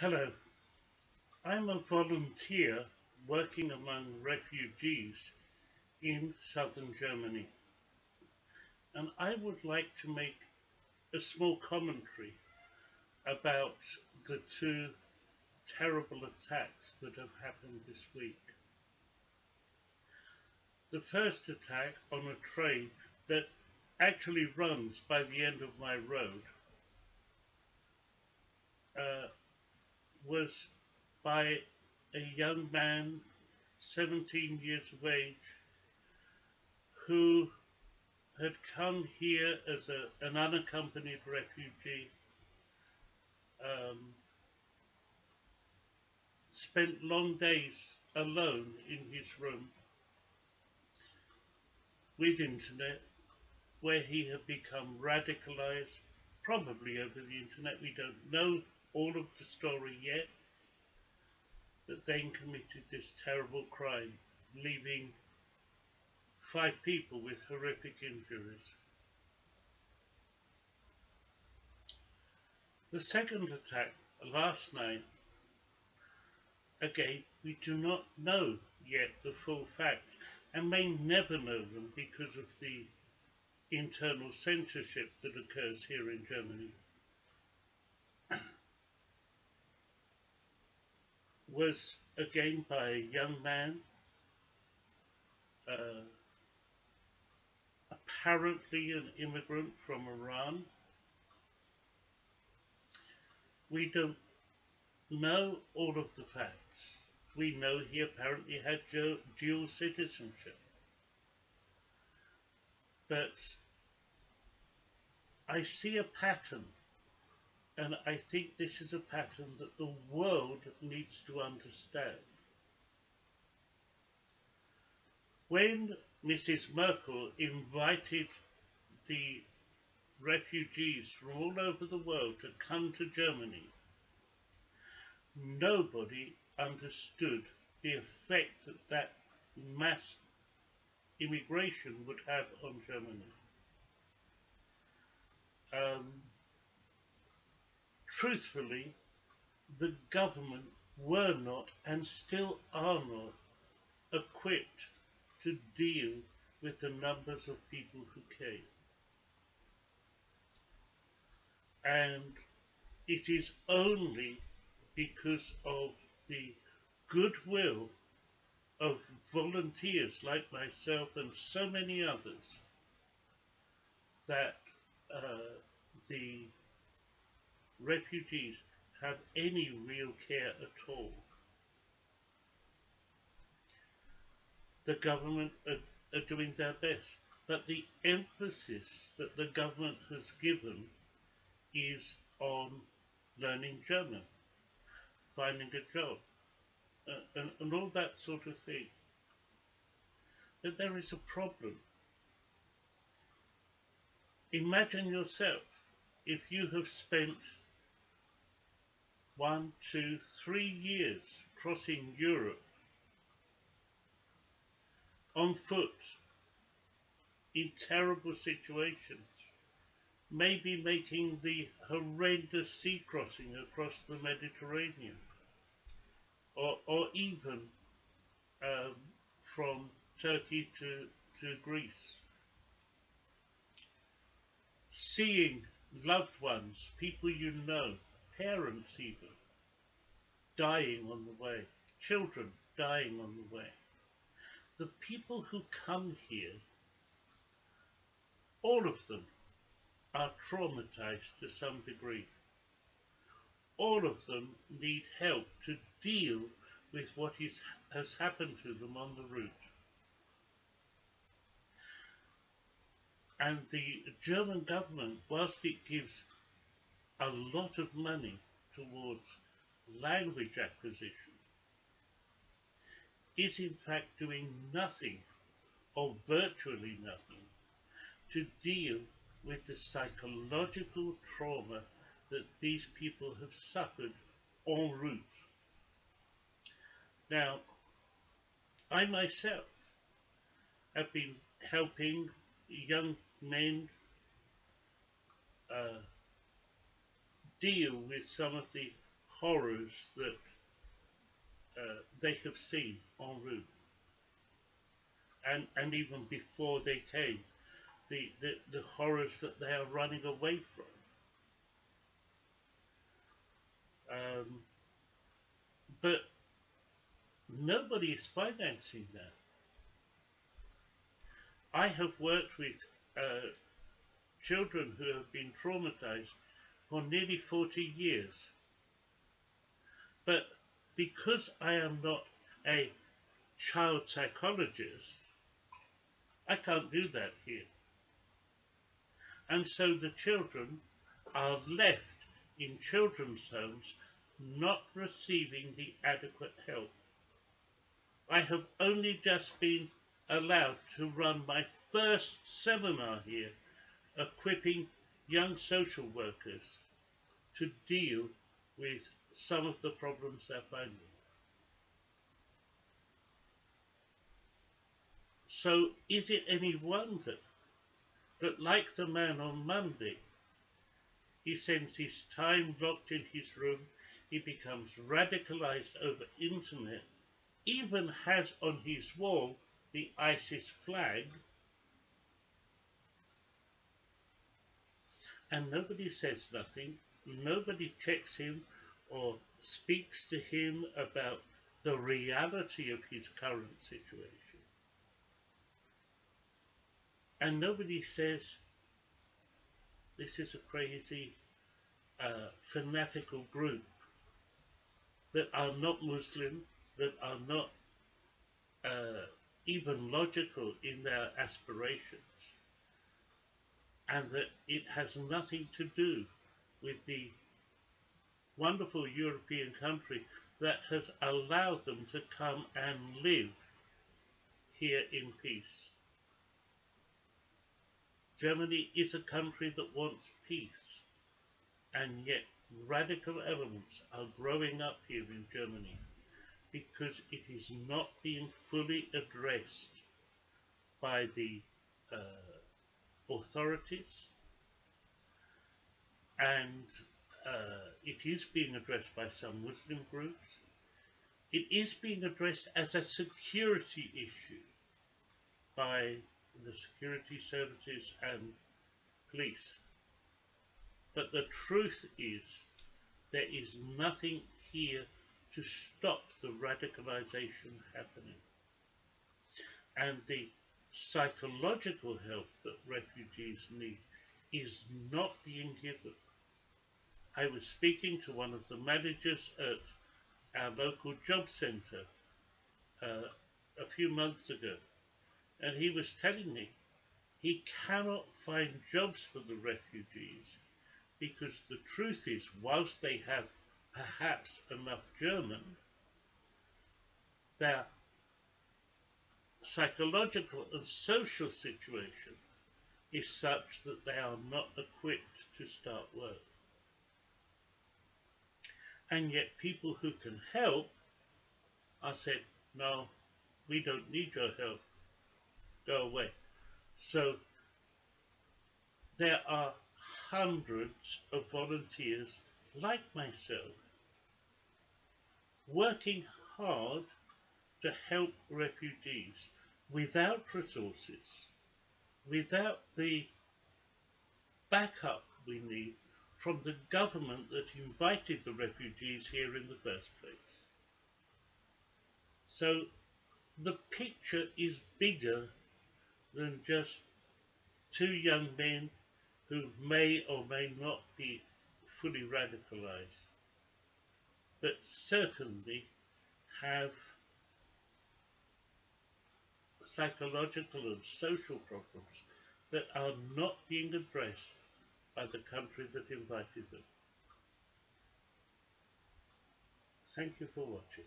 Hello, I'm a volunteer working among refugees in southern Germany, and I would like to make a small commentary about the two terrible attacks that have happened this week. The first attack on a train that actually runs by the end of my road uh, was by a young man, 17 years of age, who had come here as an unaccompanied refugee, um, spent long days alone in his room with internet, where he had become radicalized, probably over the internet. We don't know all of the story yet, but then committed this terrible crime, leaving 5 people with horrific injuries. The second attack last night, again, we do not know yet the full facts and may never know them because of the internal censorship that occurs here in Germany, was again by a young man, uh, apparently an immigrant from Iran. We don't know all of the facts. We know he apparently had dual citizenship. But I see a pattern, and I think this is a pattern that the world needs to understand. When Mrs. Merkel invited the refugees from all over the world to come to Germany, nobody understood the effect that mass immigration would have on Germany. Um, Truthfully, the government were not and still are not equipped to deal with the numbers of people who came. And it is only because of the goodwill of volunteers like myself and so many others that uh, the refugees have any real care at all. The government are doing their best, but the emphasis that the government has given is on learning German, finding a job, and all that sort of thing. But there is a problem. Imagine yourself if you have spent 1, 2, 3 years crossing Europe on foot in terrible situations, maybe making the horrendous sea crossing across the Mediterranean, or even um, from Turkey to Greece, seeing loved ones, people you know, parents even, dying on the way, children dying on the way. The people who come here, all of them, are traumatized to some degree. All of them need help to deal with what has happened to them on the route. And the German government, whilst it gives a lot of money towards language acquisition, is in fact doing nothing, or virtually nothing, to deal with the psychological trauma that these people have suffered en route. Now, I myself have been helping young men uh, deal with some of the horrors that they have seen en route, and even before they came, the horrors that they are running away from. But nobody is financing that. I have worked with children who have been traumatized for nearly 40 years. But because I am not a child psychologist, I can't do that here. And so the children are left in children's homes not receiving the adequate help. I have only just been allowed to run my first seminar here, equipping young social workers to deal with some of the problems they're finding. So is it any wonder that, like the man on Monday, he spends his time locked in his room, he becomes radicalized over internet, even has on his wall the ISIS flag, and nobody says nothing, nobody checks him or speaks to him about the reality of his current situation. And nobody says, this is a crazy, fanatical group that are not Muslim, that are not even logical in their aspirations, and that it has nothing to do with the wonderful European country that has allowed them to come and live here in peace. Germany is a country that wants peace, and yet radical elements are growing up here in Germany because it is not being fully addressed by the authorities, and it is being addressed by some Muslim groups. It is being addressed as a security issue by the security services and police. But the truth is, there is nothing here to stop the radicalization happening. And the psychological help that refugees need is not being given. I was speaking to one of the managers at our local job centre a few months ago, and he was telling me he cannot find jobs for the refugees because the truth is, whilst they have perhaps enough German, their psychological and social situation is such that they are not equipped to start work. And yet people who can help are said, no, we don't need your help, go away. So there are hundreds of volunteers like myself working hard to help refugees without resources, without the backup we need from the government that invited the refugees here in the first place. So the picture is bigger than just two young men who may or may not be fully radicalized, but certainly have psychological and social problems that are not being addressed by the country that invited them. Thank you for watching.